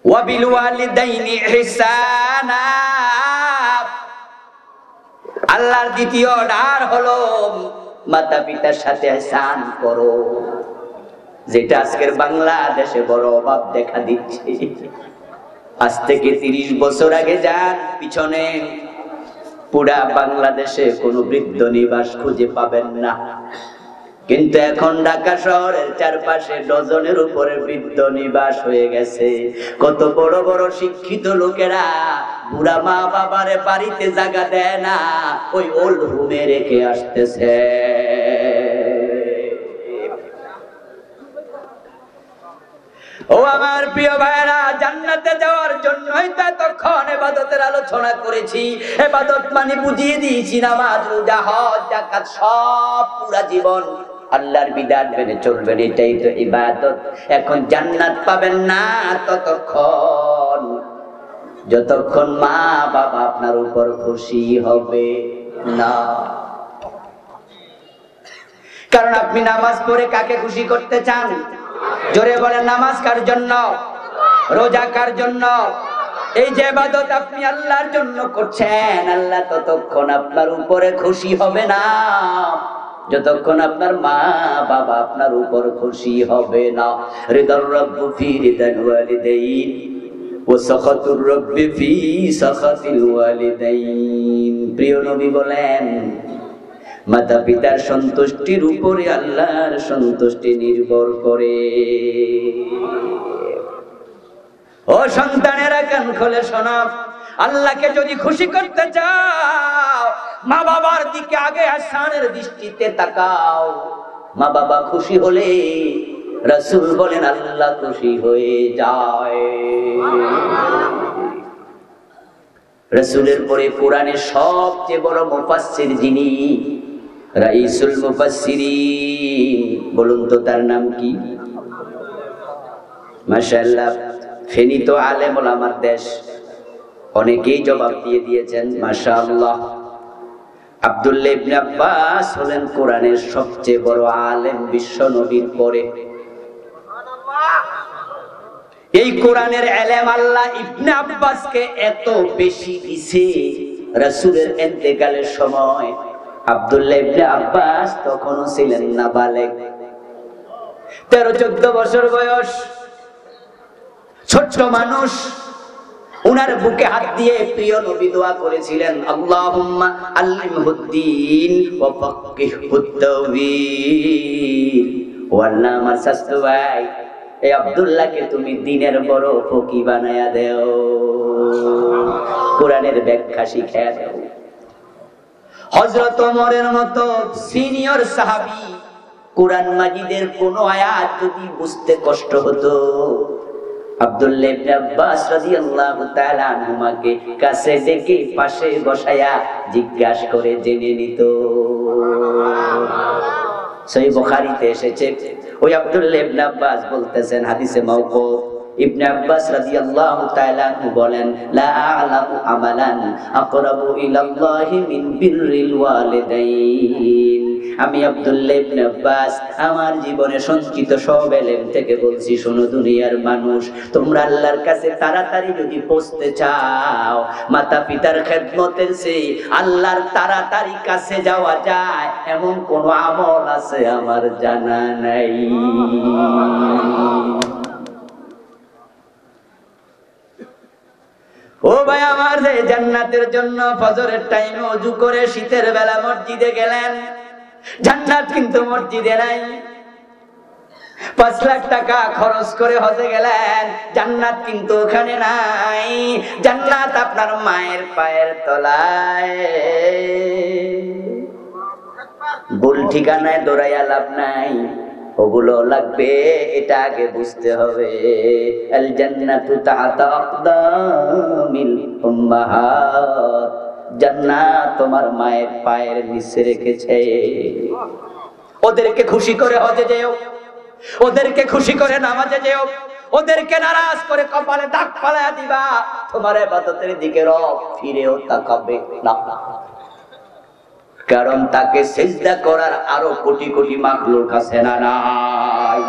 ওয়া বিল ওয়ালিদাইনি ইহসানা। আল্লাহর দ্বিতীয় অর্ডার হলো মাতা পিতার সাথে ইহসান করো, যেটা আজকের বাংলাদেশে বড় অভাব দেখা দিচ্ছে। আজ থেকে 30 বছর আগে যান পিছনে, পুরা বাংলাদেশে কোনো বৃদ্ধ নিবাস খুঁজে পাবেন না। কিন্তু এখন ঢাকা শহরের চারপাশে ডজনের উপরে বৃদ্ধ নিবাস হয়ে গেছে। কত বড় বড় শিক্ষিত লোকেরা বুড়া মা বাবারে বাড়িতে জায়গা দেয় না, ওই ওল্ড হোমে রেখে আসতেছে। ও আমার প্রিয় ভাইরা, জান্নাতে যাওয়ার জন্যই তো এতক্ষণ ইবাদতের আলোচনা করেছি। ইবাদত মানে বুঝিয়ে দিয়েছি নামাজ, রোজা, হজ, যাকাত সব পুরা জীবন আল্লাহর বিধান মেনে চলবেন, এটাই তো ইবাদত। এখন জান্নাত পাবেন না ততক্ষণ যতক্ষণ মা বাবা আপনার উপর খুশি হবে না। কারণ আপনি নামাজ পড়ে কাকে খুশি করতে চান? জোরে বলেন, নামাজ কার জন্য? রোজা কার জন্য? এই যে ইবাদত আপনি আল্লাহর জন্য করছেন, আল্লাহ ততক্ষণ আপনার উপরে খুশি হবে না যতক্ষণ আপনার মা বাবা আপনার উপর খুশি হবে না। রিদার রাব্বু ফি রিদাল ওয়ালিদাইন ওয়া সাখাতুর রাব্বি ফি সাখাতিল ওয়ালিদাইন। প্রিয় নবী বলেন, মাতা পিতার সন্তুষ্টির উপরে আল্লাহর সন্তুষ্টি নির্ভর করে। ও সন্তানেরা, কান খুলে শোনো, আল্লাহকে যদি খুশি করতে চাও, মা বাবার দিকে আগে ইহসানের দৃষ্টিতে তাকাও। মা বাবা খুশি হলে রাসূল বলেন আল্লাহ খুশি হয়ে যায়। রাসূলের পরে কোরআনের সবচেয়ে বড় মুফাসসির যিনি, রাইসুল মুফাসসিরিন, বলুন তো তার নাম কি? মাশাআল্লাহ, ফেনী তো আলেম ওলামার দেশ, অনেকেই জবাব দিয়ে দিয়েছেন মাশাআল্লাহ। আব্দুল্লাহ ইবনে আব্বাস হলেন কোরআনের সবচেয়ে বড় আলেম বিশ্ব নবীর পরে। এই কোরআনের ইলম আল্লাহ ইবনে আব্বাসকে এত বেশি দিয়েছে, রাসূলের ইন্তেকালের সময় আব্দুল্লাহ ইবনে আব্বাস তখনও ছিলেন না বালেগ, 13-14 বছর বয়স, ছোট্ট মানুষ। উনার বুকে হাত দিয়ে প্রিয় নবী দোয়া করেছিলেন, আল্লাহুম্মা আল্লিমহুদ্দিন ওয়া ফাক্কিহুত তাওয়ীল। ও আল্লাহ, আমার শাস্ত্র ভাই এই আব্দুল্লাহকে তুমি দ্বীনের বড় ফকি বানায়া দাও, কোরআনের ব্যাখ্যা শিখায়া দাও। হযরত ওমরের মতো সিনিয়র সাহাবী, কোরআন মাজিদের কোন আয়াত যদি বুঝতে কষ্ট হতো, আব্দুল্লাহ ইবনে আব্বাস রাদিয়াল্লাহু তাআলা আনহুমাকে কাছে ডেকে পাশে বসায়া জিজ্ঞাসা করে জেনে নিত। সহিহ বুখারীতে এসেছে, ওই আব্দুল্লাহ ইবনে আব্বাস বলতেছেন, হাদিসে মাওকুফ, ইবনে আব্বাস রাদিয়াল্লাহু তাআলা আনহু বলেন, লা আ'লামু আমালান আকরাবু ইলাল্লাহি মিন বিররিল ওয়ালিদাইন। আমি আব্দুল্লাহ ইবনে আব্বাস আমার জীবনে সঞ্চিত সব ইলম থেকে বলছি, শোনো দুনিয়ার মানুষ, তোমরা আল্লাহর কাছে তাড়াতাড়ি যদি পৌঁছতে চাও, মাতা পিতার খেদমতের চেয়ে আল্লাহর তাড়াতাড়ি কাছে যাওয়া যায় এমন কোন আমল আছে আমার জানা নাই। ও ভাই আমার, যে জান্নাতের জন্য ফজরের টাইমে ওযু করে শীতের বেলা মসজিদে গেলেন, জান্নাত কিন্তু মসজিদে নাই। 5 লাখ টাকা খরচ করে হজে গেলেন, জান্নাত কিন্তু ওখানে নাই। জান্নাত আপনার মায়ের পায়ের তলায়। ভুল ঠিকানায় দৌড়াইয়া লাভ নাই, ওগুলো লাগবে, এটা আগে বুঝতে হবে। আল জান্নাতু তাহতা আকদামিল উম্মাহাত, জান্নাত তোমার মায়ের পায়ের নিচে রেখেছে। ওদেরকে খুশি করে হজে যেও, ওদেরকে খুশি করে নামাজে যেও, ওদেরকে নারাজ করে কপালে দাগ ফালায়া দিবা, তোমার ইবাদতের দিকে রব ফিরেও তাকাবে না। কারণ তাকে সিজদা করার আরো কোটি কোটি মাখলুক আছে না নাই?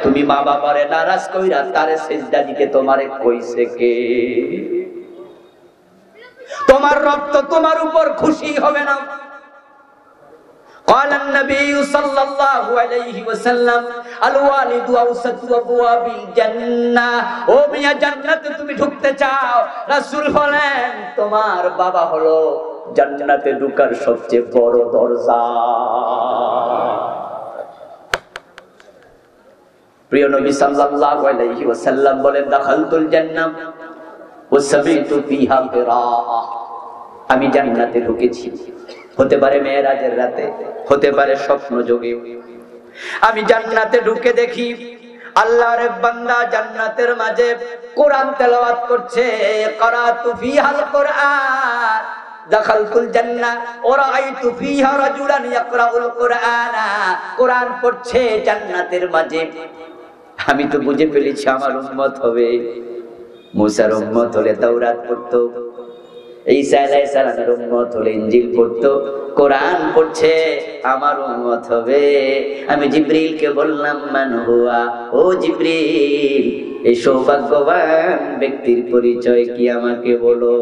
তুমি মা বাবারে নারাজ কইরা তারে সিজদা দিতে তোমারে কইছে কে? তোমার রব তো তোমার উপর খুশি হবে না। قال النبي صلى الله عليه وسلم الوالد اوسط ابواب الجنه। ও মিয়া জান্নাতে তুমি ঢুকতে চাও, রাসূল বলেন তোমার বাবা হলো জান্নাতে ঢোকার সবচেয়ে বড় দরজা। প্রিয় নবী সাল্লাল্লাহু আলাইহি ওয়াসাল্লাম বলেন দাখালতুল জান্নাহ ওয়া সামিতু ফিহা কিরাআহ। আমি জান্নাতে ঢুকেছি, হতে পারে মেরাজের রাতে, হতে পারে স্বপ্ন যোগে। আমি জান্নাতে ঢুকে দেখি আল্লাহর এক বান্দা জান্নাতের মাঝে কোরআন তেলাওয়াত করছে। করাতু ফিহাল কোরআন দাখালতুল জান্নাহ ওয়া রাআইতু ফিহা রাজুলান ইয়াকরাউল কোরআনা। কোরআন পড়ছে জান্নাতের মাঝে। আমি তো বুঝে ফেলেছি আমার উম্মত হবে। মুসার উম্মত হলে তাওরাত পড়তো, ঈসা আলাইহিস সালামের উম্মত হলে ইনজিল পড়তো। কোরআন পড়ছে আমার উম্মত হবে। আমি জিবরিলকে বললাম মান হুয়া, ও জিবরিল এই সৌভাগ্যবান ব্যক্তির পরিচয় কি আমাকে বলো।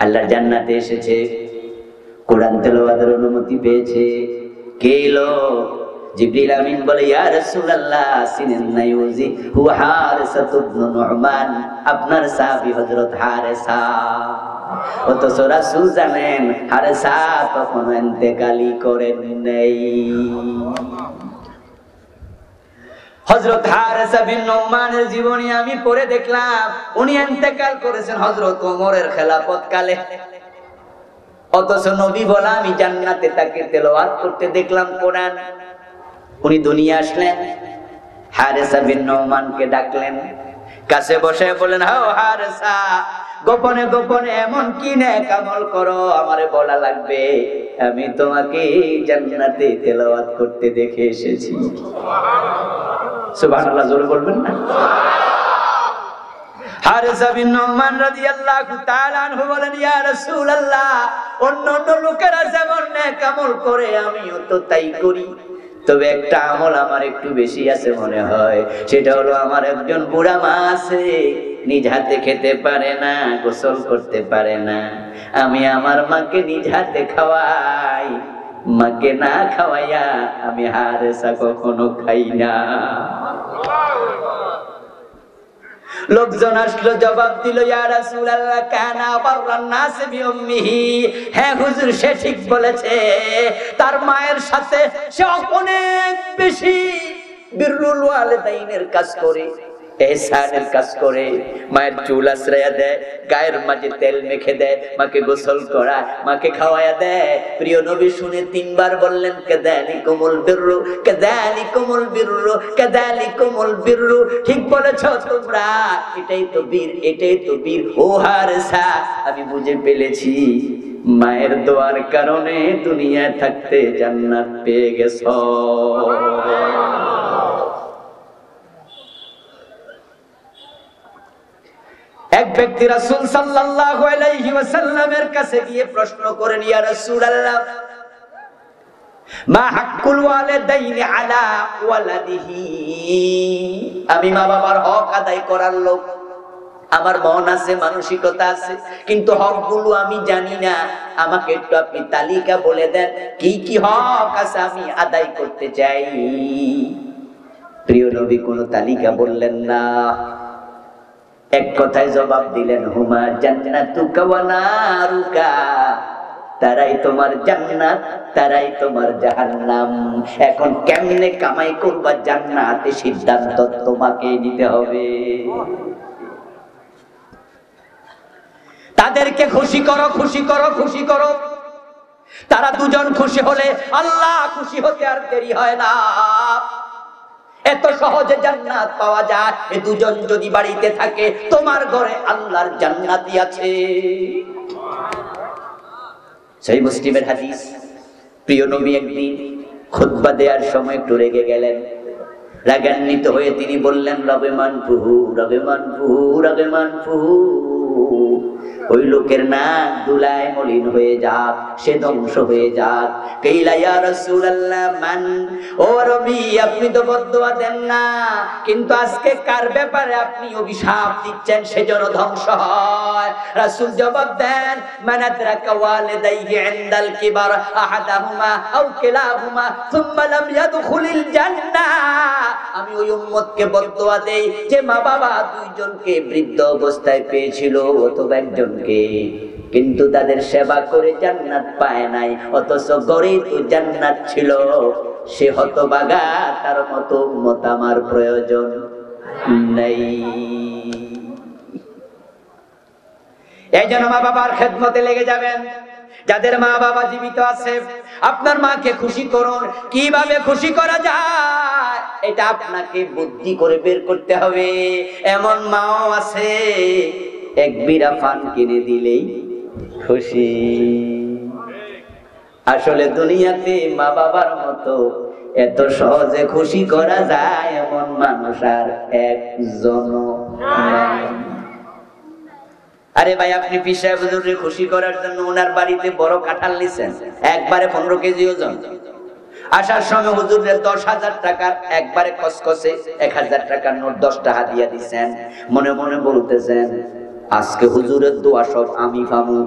আল্লাহর জান্নাতে এসেছে, কোরআন তেলাওয়াতের অনুমতি পেয়েছে। কে লোক? জিবরিল আমিন বলে ইয়া রাসূলুল্লাহ সিনেন না ইউজি হুয়া হারিসা ইবনে নুমান, আপনার সাহাবী হযরত হারিসা। অথচ রাসূল জানেন হারিসা তখন ইন্তেকালই করেন নাই। হযরত হারিসা বিন নুমানের জীবনী আমি পড়ে দেখলাম উনি ইন্তেকাল করেছেন হযরত ওমরের খেলাফত কালে। অথচ নবী বলা আমি জান্নাতে তাকে তেলাওয়াত করতে দেখলাম কোরআন। উনি দুনিয়া আসলেন, হারিসা বিন নুমানকে ডাকলেন, কাছে বসে বলেন হাও হারিসা, গোপনে গোপনে এমন কি নেক আমল করো আমারে বলা লাগবে, আমি তোমাকে জান্নাতে তেলাওয়াত করতে দেখে এসেছি। সুবহানাল্লাহ, জোরে বলবেন না? হারিসা বিন নুমান রাদিয়াল্লাহু তাআলা আনহু বলেন ইয়া রাসূলুল্লাহ অন্য লোকেরা যেমন নেক আমল করে আমিও তো তাই করি, তবে একটা আমল আমার একটু বেশি আছে মনে হয়। সেটা হলো আমার একজন বুড়া মা আছে, নিজ হাতে খেতে পারে না, গোসল করতে পারে না। আমি আমার মাকে নিজ হাতে খাওয়াই, মাকে না খাওয়াইয়া আমি হারিসা কখনো খাই না। লোকজন আসলো, জবাব দিল ইয়া রাসূলুল্লাহ কানা বাররান নাস বিউম্মিহি। হ্যাঁ হুজুর, সে ঠিক বলেছে, তার মায়ের সাথে সে অনেক বেশি বিররুল ওয়ালিদাইনের কাজ করে, ইহসানের কাজ করে। মায়ের চুল আশ্রয়া দেয়, গায়ের মাঝে তেল মেখে দেয়, মাকে গোসল করায়, মাকে খাওয়ায়া দেয়। প্রিয় নবী শুনে তিনবার বললেন কাযালিকুমুল বিররু কাযালিকুমুল বিররু কাযালিকুমুল বিররু। ঠিক বলেছো তোমরা, এটাই তো বীর, এটাই তো বীর। ও হারিসা, আমি বুঝে ফেলেছি মায়ের দোয়ার কারণে দুনিয়ায় থাকতে জান্নাত পেয়ে গেছো। এক ব্যক্তি রাসূল সাল্লাল্লাহু আলাইহি ওয়াসাল্লামের কাছে গিয়ে প্রশ্ন করেন ইয়া রাসূলুল্লাহ মা হাক্কুল ওয়ালিদাইনি আলা ওয়ালাদিহি। আমি মা বাবার হক আদায় করার লোক, আমার মন আছে, মানসিকতা আছে, কিন্তু হকগুলো আমি জানি না। আমাকে একটু আপনি তালিকা বলে দেন কি কি হক আছে আমি আদায় করতে চাই। প্রিয় নবী কোনো তালিকা বললেন না, এক কথায় জবাব দিলেন হুমা জান্নাতুকা ওয়া নারুকা। তারাই তোমার জান্নাত, তারাই তোমার জাহান্নাম। এখন কেমনে কামাই করবা জান্নাতে সিদ্ধান্ত তোমাকে নিতে হবে। তাদেরকে খুশি করো, খুশি করো, খুশি করো। তারা দুজন খুশি হলে আল্লাহ খুশি হতে আর দেরি হয় না। এত সহজে জান্নাত পাওয়া যায়। এই দুজন যদি বাড়িতে থাকে তোমার ঘরে আল্লাহর জান্নাতই আছে। সেই মুসলিমের হাদিস। প্রিয় নবী একদিন খুতবা দেওয়ার সময় একটু রেগে গেলেন, রাগান্বিত হয়ে তিনি বললেন রবে মানফুহু রবে মানফুহু রবে মানফুহু। ওই লোকের নাক দুলায় মলিন হয়ে যাক, সে ধ্বংস হয়ে যাক। কাইলা ইয়া রাসূলুল্লাহ মান, ও নবী আপনি তো বদদুয়া দেন না, কিন্তু আজকে কার ব্যাপারে আপনি অভিশাপ দিচ্ছেন সেজন্য ধ্বংস হয়? রাসূল জবাব দেন, মান আদরাকা ওয়ালিদাইহি ইনদাল কিবার আহাদাহুমা আও কিলাহুমা সুম্মা লাম ইয়াদখুলিল জান্নাহ। আমি ওই উম্মতকে বদদুয়া দেই যে মা বাবা দুইজনকে বৃদ্ধ অবস্থায় পেয়েছিল অথবা একজনকে, কিন্তু তাদের সেবা করে জান্নাত পায় নাই, অথচ গড়ে তো জান্নাত ছিল। সে হতভাগা, তার মতো উম্মত আমার প্রয়োজন নেই। এই জন্য মা বাবার খেদমতে লেগে যাবেন। যাদের মা বাবা জীবিত আছে, আপনার মাকে খুশি করুন। কিভাবে খুশি করা যায় এটা আপনাকে বুদ্ধি করে বের করতে হবে। এমন মাও আছে এক বিড়া পান কিনে দিলেই খুশি। আসলে দুনিয়াতে মা বাবার মতো এত সহজে খুশি করা যায় এমন মানুষ আর একজন নাই। আরে ভাই, আপনি পীর সাহেব হুজুরকে খুশি করার জন্য ওনার বাড়িতে বড় কাঁঠাল নিছেন, একবারে 15 কেজি ওজন। আসার সময় হুজুরের 10,000 টাকার একবারে কসকসে 1000 টাকার নোট 10 টাকা দিয়ে দিচ্ছেন। মনে মনে বলতেছেন আজকে হুজুরের দোয়া সব আমি পাবো।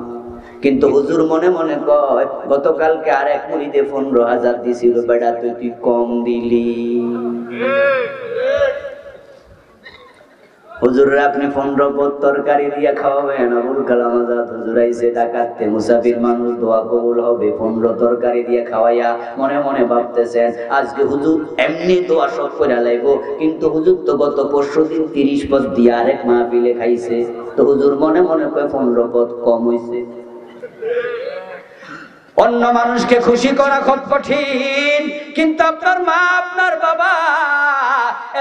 কিন্তু হুজুর মনে মনে কয় গতকালকে আর এক মুরিদে 15,000 দিছিল, বেটা তুই কম দিলি। হুজুররা আপনি 15 পদ তরকারি দিয়ে খাওয়াবেন, আবুল কালাম আজাদ হুজুর আইছে ঢাকাতে, মুসাফির মানুষ, দোয়া কবুল হবে, 15 তরকারি দিয়ে খাওয়াইয়া মনে মনে ভাবতেছেন আজকে হুজুর এমনি দোয়া সব করে লাইব। কিন্তু হুজুর তো গত পরশুদিন 30 পদ দিয়ে আরেক মাহফিলে খাইছে, তো হুজুর মনে মনে কয় 15 পদ কম হইছে। অন্য মানুষকে খুশি করা খুব কঠিন, কিন্তু আপনার মা আপনার বাবা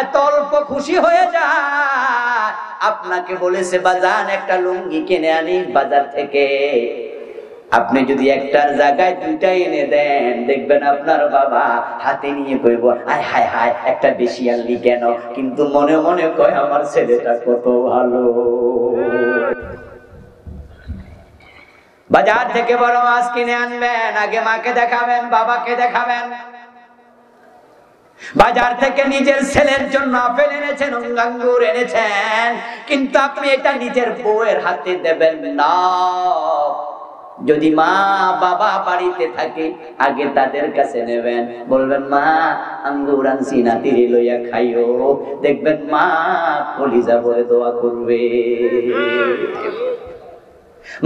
এত অল্প খুশি হয়ে যায়। আপনাকে বলেছে বাজান একটা লুঙ্গি কিনে আনি বাজার থেকে, আপনি যদি একটার জায়গায় দুইটা এনে দেন, দেখবেন আপনার বাবা হাতে নিয়ে কইব আয় হায় হায় একটা বেশি আনলি কেন, কিন্তু মনে মনে কয় আমার ছেলেটা কত ভালো। বাজার থেকে বড় মাছ কিনে আনবেন, আগে মাকে দেখাবেন, বাবাকে দেখাবেন। বাজার থেকে নিজের ছেলের জন্য আপেল এনেছেন, আঙ্গুর এনেছেন, কিন্তু আপনি এটা নিজের বউয়ের হাতে দেবেন না। যদি মা বাবা বাড়িতে থাকে আগে তাদের কাছে নেবেন, বলবেন মা আঙ্গুর আনছি নাতিরে লইয়া খাইও, দেখবেন মা কলিজা ভরে দোয়া করবে।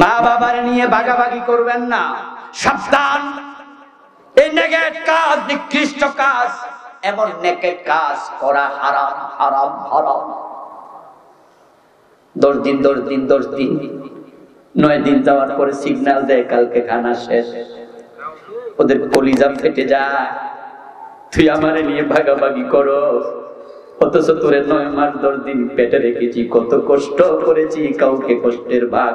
মা বাবার নিয়ে ভাগাভাগি করবেন না, সাবধান। এই নেগেট কাজ, নিকৃষ্ট কাজ, এমন নেগেট কাজ করা হারাম হারাম হারাম। 10 দিন 9 দিন যাওয়ার পরে সিগন্যাল দেয় কালকে খানা শেষ, ওদের কলিজা ফেটে যায়, তুই আমারে নিয়ে ভাগাভাগি করো, অথচ তোরে 9 মাস 10 দিন পেটে রেখেছি, কত কষ্ট করেছি, কাউকে কষ্টের ভাগ।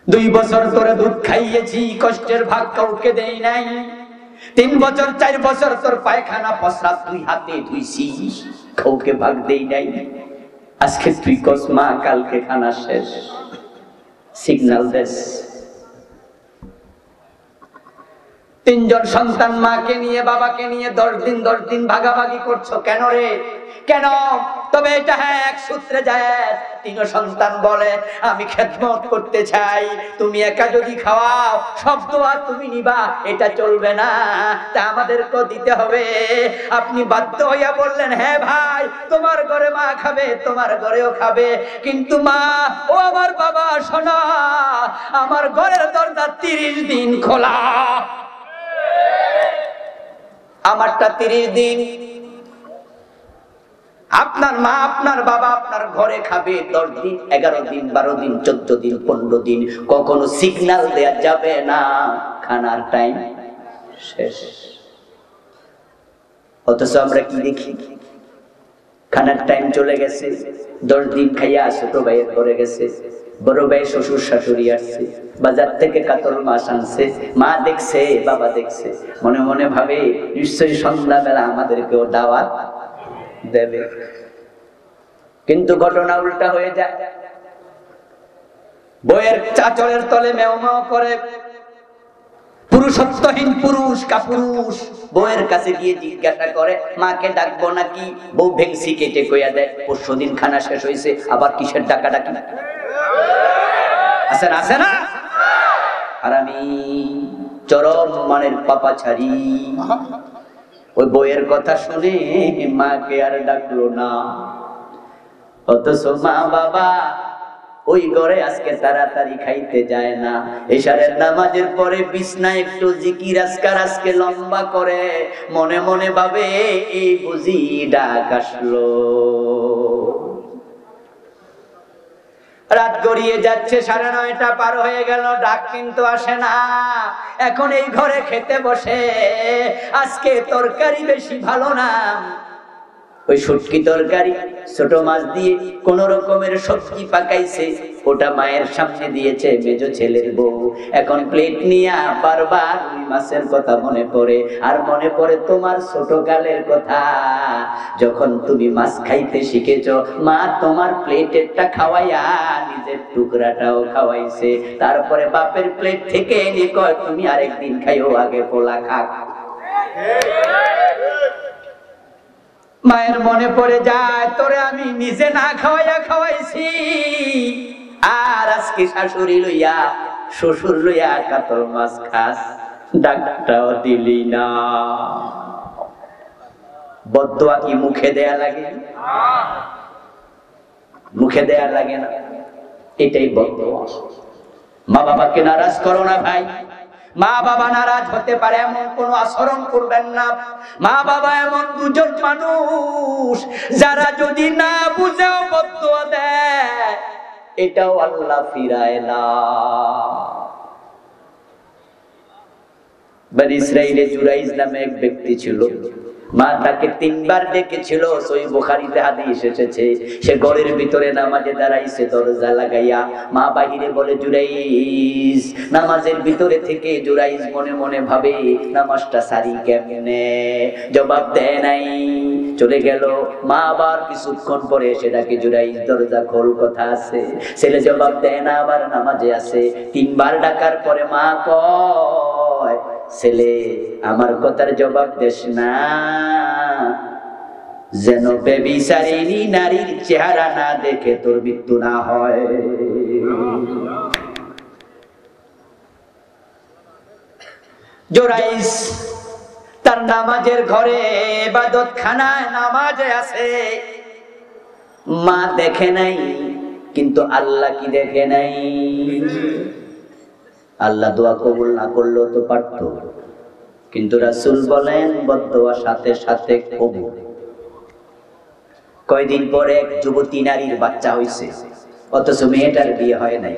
2 বছর তোরে দুধ খাইয়েছি, কষ্টের ভাগ কাউকে দেই নাই। 3 বছর 4 বছর তোর পায়খানা প্রস্রাব 2 হাতে ধুইছি, কাউকে ভাগ দেই নাই। আজকে তুই কস মা কালকে খানা শেষ, সিগন্যাল দেস। 3 জন সন্তান মাকে নিয়ে বাবাকে নিয়ে 10 দিন ভাগাভাগি করছো কেন রে, কেন? তবে এটা হ্যাঁ এক সূত্রে যায়, 3 সন্তান বলে আমি খেদমত করতে চাই, তুমি একা যদি খাওয়াও সব দোয়া তুমি নিবা, এটা চলবে না, তা আমাদেরকে দিতে হবে। আপনি বাধ্য হইয়া বললেন হ্যাঁ ভাই তোমার ঘরে মা খাবে, তোমার ঘরেও খাবে, কিন্তু মা ও আমার বাবা শোনো, আমার ঘরের দরজা 30 দিন খোলা, আমারটা 30 দিন। আপনার মা আপনার বাবা আপনার ঘরে খাবে 10 দিন 11 দিন 12 দিন 14 দিন 15 দিন, কখনো সিগন্যাল দেয়া যাবে না খানার টাইম শেষ। অথচ আমরা কি দেখি, খানার টাইম চলে গেছে, 10 দিন খাইয়া ছোট ভাইয়ের ঘরে গেছে, বড় ভাই শ্বশুর শাশুড়ি আসছে, বাজার থেকে কাতল মাছ আনছে, মা দেখছে বাবা দেখছে, মনে মনে ভাবে নিশ্চয়ই সন্ধ্যাবেলা আমাদেরকেও দাওয়াত দেবে। কিন্তু ঘটনা উল্টা হয়ে যায়। বইয়ের চাচলের তলে মেও মেও করে পুরুষত্বহীন পুরুষ কাপুরুষ বউয়ের কাছে গিয়ে জিজ্ঞাসা করে, মাকে ডাকবো নাকি? বউ ভেংসি কেটে কইয়া দেয়, পরশুদিন খানা শেষ হয়েছে, আবার কিসের ডাকাডাকি? আছে না, আছে না? আর আমি চরম মানের পাপাচারী। ওই বউয়ের কথা শুনে মাকে আর ডাকলো না। অথচ মা বাবা ওই ঘরে আজকে তাড়াতাড়ি খাইতে যায় না। এশারের নামাজের পরে বিছনায় একটু জিকির আজকার আজকে লম্বা করে, মনে মনে ভাবে এই বুঝি ডাক আসলো। রাত গড়িয়ে যাচ্ছে, 9:30 পার হয়ে গেল, ডাক কিন্তু আসে না। এখন এই ঘরে খেতে বসে, আজকে তরকারি বেশি ভালো না, ওই শুটকি তরকারি ছোট মাছ দিয়ে কোন রকমের সবজি পাকাইছে, ওটা মায়ের সামনে দিয়েছে মেজ ছেলের বউ। এখন প্লেট নিয়ে বারবার ওই মাছের কথা মনে পড়ে, আর মনে পড়ে তোমার ছোট কালের কথা, যখন তুমি মাছ খাইতে শিখেছো, মা তোমার প্লেটেরটা খাওয়াইয়া নিজের টুকরাটাও খাওয়াইছে, তারপরে বাপের প্লেট থেকে এনে কয় তুমি আরেকদিন খাইও, আগে পোলা খা। মায়ের মনে পড়ে যায়, তোরে আমি নিজে না খাওয়াইয়া খাওয়াইছি, আর আজকে শাশুড়ি লইয়া শ্বশুর লইয়া কাতল মাছ খাস, ডাকটাও দিলি না। বদদোয়া কি মুখে দেয়া লাগে? মুখে দেয়া লাগে না, এটাই বদদোয়া। মা বাবাকে নারাজ করো না ভাই। মা বাবা নারাজ হতে পারে এমন কোন আচরণ করবেন না। মা বাবা এমন দুজন মানুষ যারা যদি না বুঝেও বদদোয়া দেয়, এটাও আল্লাহ ফিরায় না। বনি ইসরাইলে জুরাইজ নামে এক ব্যক্তি ছিল, মা তাকে 3 বার ডেকেছিল, সহিহ বুখারীতে হাদিস এসেছে। সে ঘরের ভিতরে নামাজে দাঁড়াইছে দরজা লাগাইয়া, মা বাহিরে বলে জুরাইজ। নামাজের ভিতরে থেকে জুরাইজ মনে মনে ভাবে নামাজটা সারি কেমনে, জবাব দেয় নাই, চলে গেল। মা আবার কিছুক্ষণ পরে এসে ডাকে, জুরাইজ দরজা খোল, কথা আছে। ছেলে জবাব দেয় না, আবার নামাজে আছে। 3 বার ডাকার পরে মা কয়, ছেলে আমার কথার জবাব দেস না, যেন বেবিচারিণী নারীর চেহারা না দেখে তোর মৃত্যু না হয়। জুরাইজ তার নামাজের ঘরে ইবাদত খানায় নামাজে আছে, মা দেখে নাই, কিন্তু আল্লাহ কি দেখে নাই? আল্লাহ দোয়া কবুল না করলেও তো পারত, কিন্তু রাসূল বলেন বদদোয়া সাথে সাথে কবুল। কয়দিন পরে এক যুবতী নারীর বাচ্চা হইছে, অথচ মেয়েটার বিয়ে হয় নাই।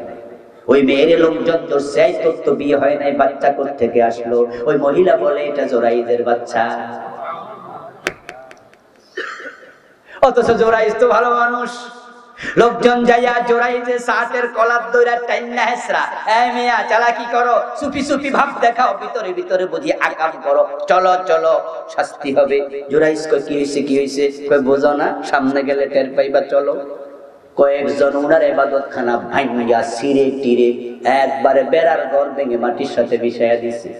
ওই মেয়ের লোকজন ধরছে, তোর তো বিয়ে হয় নাই, বাচ্চা কোথা থেকে আসলো? ওই মহিলা বলে এটা জুরাইজের বাচ্চা। অথচ জুরাইজ তো ভালো মানুষ। লোকজন যাইয়া জুরাইজের শার্টের কলার দইরা টাইন্না হেসরা, এই মিয়া চালাকি করো, সুফি সুফি ভাব দেখাও, ভিতরে ভিতরে বুঝি আকাম করো, চলো চলো শাস্তি হবে। জুরাইজ কয় কি হইছে কি হইছে? কয় বোঝো না, সামনে গেলে টের পাইবা, চলো। কয়েকজন উনার ইবাদতখানা ভাঙিয়া ছিঁড়ে টিরে একবারে বেড়ার ঘর ভেঙে মাটির সাথে মিশাইয়া দিছে।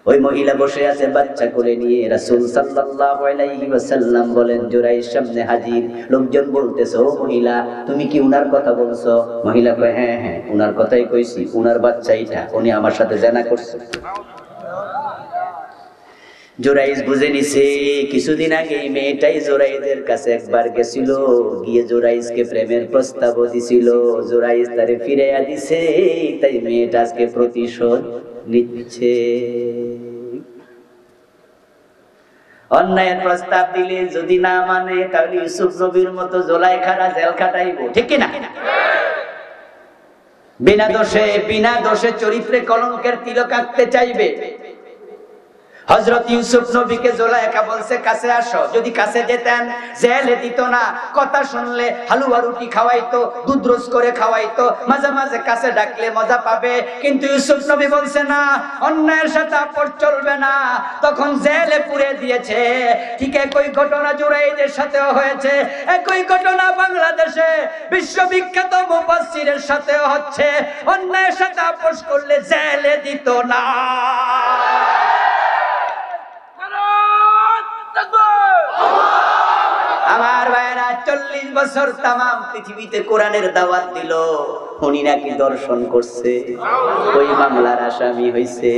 ওই মহিলা বসে আছে বাচ্চা করে নিয়ে। রাসূল সাল্লাল্লাহু আলাইহি ওয়াসাল্লাম বলেন জুরাইজ সামনে হাজির। লোকজন বলতেছে, ও মহিলা তুমি কি উনার কথা বলছো? মহিলা কয়, হ্যাঁ হ্যাঁ উনার কথাই কইছি, উনার বাচ্চা এটা, উনি আমার সাথে জিনা করছে। জুরাইজ বুঝে নিছে, কিছুদিন আগে মেয়েটাই জুরাইজের কাছে একবার গেছিল, গিয়ে জুরাইজকে প্রেমের প্রস্তাব দিছিল, জুরাইজ তারে ফিরাইয়া দিছে, তাই মেয়েটা আজকে প্রতিশোধ নিচ্ছে। অন্যায়ের প্রস্তাব দিলে যদি না মানে, তাহলে ইউসুফ নবীর মতো জুলাইখারা জেল খাটাইব, ঠিক কিনা? বিনা দোষে চরিত্রে কলঙ্কের তিলক আঁকতে চাইবে। হযরত ইউসুফ নবীকে জুলাইখা বলছে কাছে আসো, যদি কাছে যেতেন জেলে দিত না, কথা শুনলে হালুয়া রুটি খাওয়াইতো, দুধ রোজ করে খাওয়াইতো, মাঝে মাঝে কাছে ডাকলে মজা পাবে। কিন্তু ইউসুফ নবী বলছে না, অন্যায়ের সাথে আপোষ চলবে না, তখন জেলে পুরে দিয়েছে। ঠিক একই ঘটনা জুরাইদের সাথেও হয়েছে, একই ঘটনা বাংলাদেশে বিশ্ববিখ্যাত মুফাসসিরের সাথেও হচ্ছে। অন্যায়ের সাথে আপোষ করলে জেলে দিত না। আমার ভাইরা 40 বছর তামাম পৃথিবীতে কোরআনের দাওয়াত দিল, উনি নাকি দর্শন করছে, ওই মামলার আসামি হইছে।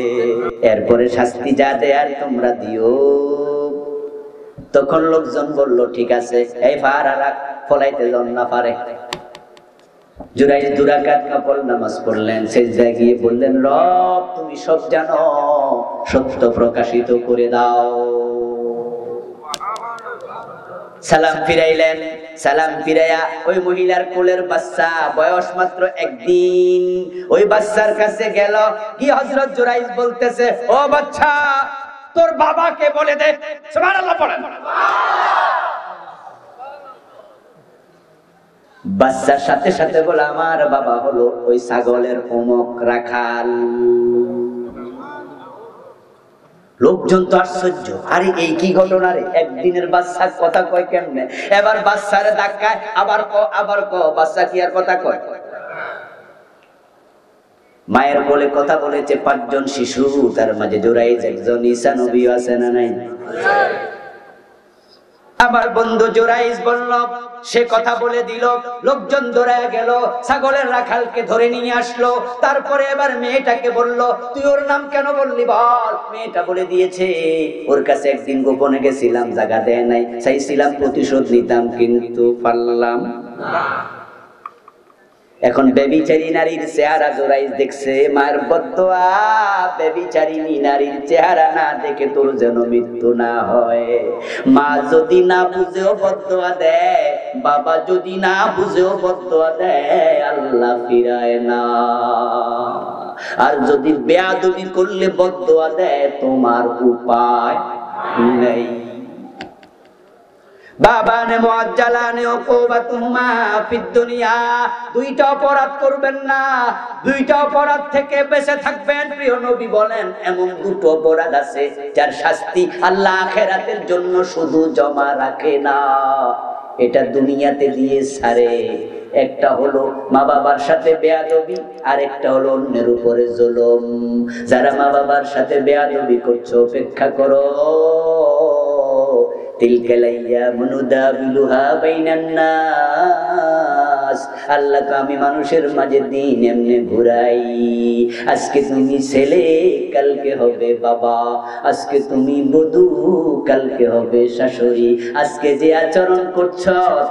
এরপরে শাস্তি যা দেয়ার তোমরা দিও। তখন লোকজন বলল ঠিক আছে, এই ফারারা ফলাইতে জন না পারে। জুরাইজ 2 রাকাত নফল নামাজ পড়লেন, সিজদায় গিয়ে বললেন, রব তুমি সব জানো, সত্য প্রকাশিত করে দাও। সালাম ফিরাইলেন, সালাম ফিরাইয়া ওই মহিলার কোলের বাচ্চা, বয়স মাত্র 1 দিন, ওই বাচ্চার কাছে গেল, কি হযরত জুরাইজ বলতেছে, ও বাচ্চা তোর বাবাকে বলে দে। সুবহানাল্লাহ পড়েন। বাচ্চার সাথে সাথে বলে, আমার বাবা হলো ওই ছাগলের অমুক রাখাল। লোকজন তো আশ্চর্য, আরে এই কি ঘটনা রে, একদিনের বাচ্চা কথা কয় কেমনে? এবার বাচ্চারে ধাক্কায়, আবার ক বাচ্চা কি আর কথা কয়? মায়ের বলে কথা বলেছে 5 জন শিশু, তার মাঝে জুরাইজ একজন, ঈসা নবী আছে না নাই? আমার বন্ধু জুরাইজ বলল, সে কথা বলে দিল, লোকজন দৌড়ায় গেল, ছাগলের রাখালকে ধরে নিয়ে আসলো। তারপরে এবার মেয়েটাকে বলল, তুই ওর নাম কেন বললি বল। মেয়েটা বলে দিয়েছে, ওর কাছে একদিন গোপনে গেছিলাম, জায়গা দেয় নাই, চাইছিলাম প্রতিশোধ নিতাম, কিন্তু পারলাম না। এখন বেবিচারী নারীর চেহারা জুরাইজ দেখছে, মায়ের বদদোয়া, বেবিচারিনী নারীর চেহারা না দেখে তোর যেন মৃত্যু না হয়। মা যদি না বুঝেও বদদোয়া দেয়, বাবা যদি না বুঝেও বদদোয়া দেয়, আল্লাহ ফিরায় না। আর যদি বেয়াদবি করলে বদদোয়া দেয়, তোমার উপায় নেই। বাবানে মুআজ্জালানে উকুবাতুহুমা ফিদ দুনিয়া, 2টা অপরাধ করবেন না, 2টা অপরাধ থেকে বেঁচে থাকবেন। প্রিয় নবী বলেন, এমন 2টো অপরাধ আছে যার শাস্তি আল্লাহ আখিরাতের জন্য শুধু জমা রাখে না, এটা দুনিয়াতে দিয়ে ছাড়ে। একটা হলো মা বাবার সাথে বেয়াদবি, আর একটা হলো অন্যের উপরে জুলুম। যারা মা বাবার সাথে বেয়াদবি করছো, অপেক্ষা করো, আল্লাহকে আমি মানুষের মাঝে দিন এমনি ঘুরাই। আজকে তুমি ছেলে, কালকে হবে বাবা, আজকে তুমি বধূ, কালকে হবে শাশুড়ি। আজকে যে আচরণ করছ,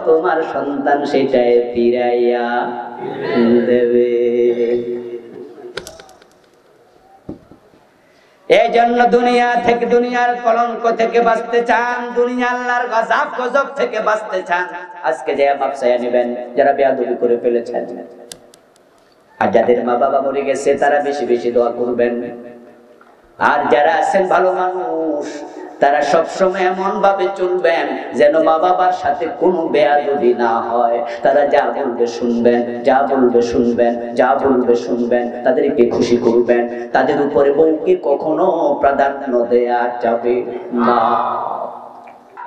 তোমার সন্তান সেটাই ফিরাইয়া দেবে। এই জন্য দুনিয়া থেকে, দুনিয়ার কলঙ্ক থেকে বাঁচতে চান, দুনিয়া আল্লাহর গজব গজব থেকে বাঁচতে চান, আজকে যে মাপসায়া নেবেন যারা বেয়াদবি করে ফেলেছেন। আর যাদের মা বাবা মরে গেছে, তারা বেশি বেশি দোয়া করবেন। আর যারা আছেন ভালো মানুষ, তারা সবসময় এমন ভাবে চলবেন যেন মা বাবার সাথে কোনো বেয়াদবি না হয়। তারা যা বলবে শুনবেন, যা বলবে শুনবেন, যা বলবে শুনবেন, তাদেরকে খুশি করবেন। তাদের উপরে বউকে কখনো প্রাধান্য দেয়া যাবে না।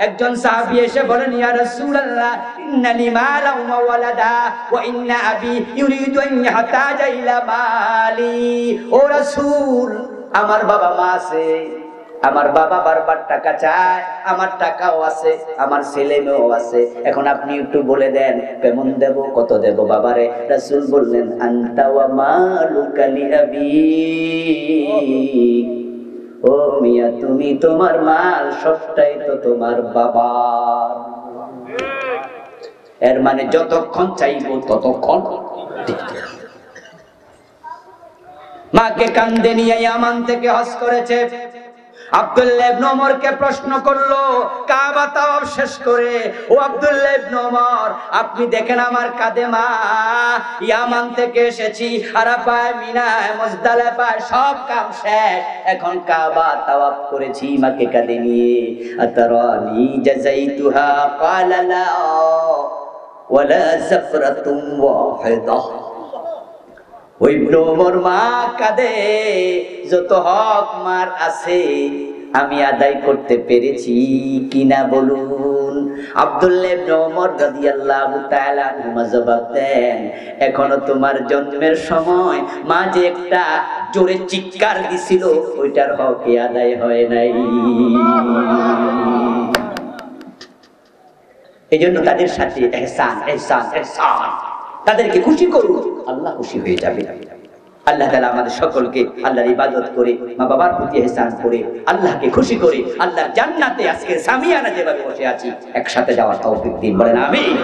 একজন সাহাবী এসে বলেন, ইয়া রাসূলুল্লাহ, ইন্নালি মালান ওয়া ওয়ালাদা ওয়া ইন্না আবি ইউরিদু আন ইয়াহতাজা ইলা মালি। ও রাসূল, আমার বাবা মা আছে, আমার বাবা বারবার টাকা চায়, আমার টাকাও আছে, আমার ছেলে মেয়েও আছে, এখন আপনি একটু বলে দেন কেমন দেব, কত দেব বাবারে। রাসূল বললেন, আনতা ওয়া মালুকা লিআবিক। ও মিয়া, তুমি তোমার মাল সবটাই তো তোমার বাবার। এর মানে যতক্ষণ চাইবো ততক্ষণ। মাকে কান্দে নিয়ে ইয়ামান থেকে হজ করেছে, আব্দুল্লাহ ইবনে ওমরকে প্রশ্ন করলো কাবা তাওয়াফ শেষ করে, ও আব্দুল্লাহ ইবনে ওমর, আপনি দেখেন আমার কাঁধে মা, ইয়ামান থেকে এসেছি, আরাফায়, মিনায়, মুজদালিফায় সব কাম শেষ, এখন কাবা তাওয়াফ করেছি মাকে কাঁধে নিয়ে। আতারানি জাযাইতুহা ক্বালা লা ওয়ালা সাফরাতুন ওয়াহিদা। ওই ইবনে ওমর মা কাঁদে, যত হক মার আছে আমি আদায় করতে পেরেছি কিনা বলুন। আব্দুল্লাহ ইবনে ওমর রাদিয়াল্লাহু তাআলা আনহু জবাব দেন, এখনো তোমার জন্মের সময় মা যে একটা জোরে চিৎকার দিছিল ওইটার হক আদায় হয় নাই। এজন্য তাদের সাথে ইহসান ইহসান ইহসান, তাদেরকে খুশি করুন, আল্লাহ খুশি হয়ে যাবে। আল্লাহ তাআলা আমাদের সকলকে আল্লাহর ইবাদত করে, মা বাবার প্রতি ইহসান করে, আল্লাহকে খুশি করে আল্লাহর জান্নাতে আজকে সামিয়ানা যেভাবে বসে আছি একসাথে যাওয়ার তৌফিক দিন, বলেন আমিন।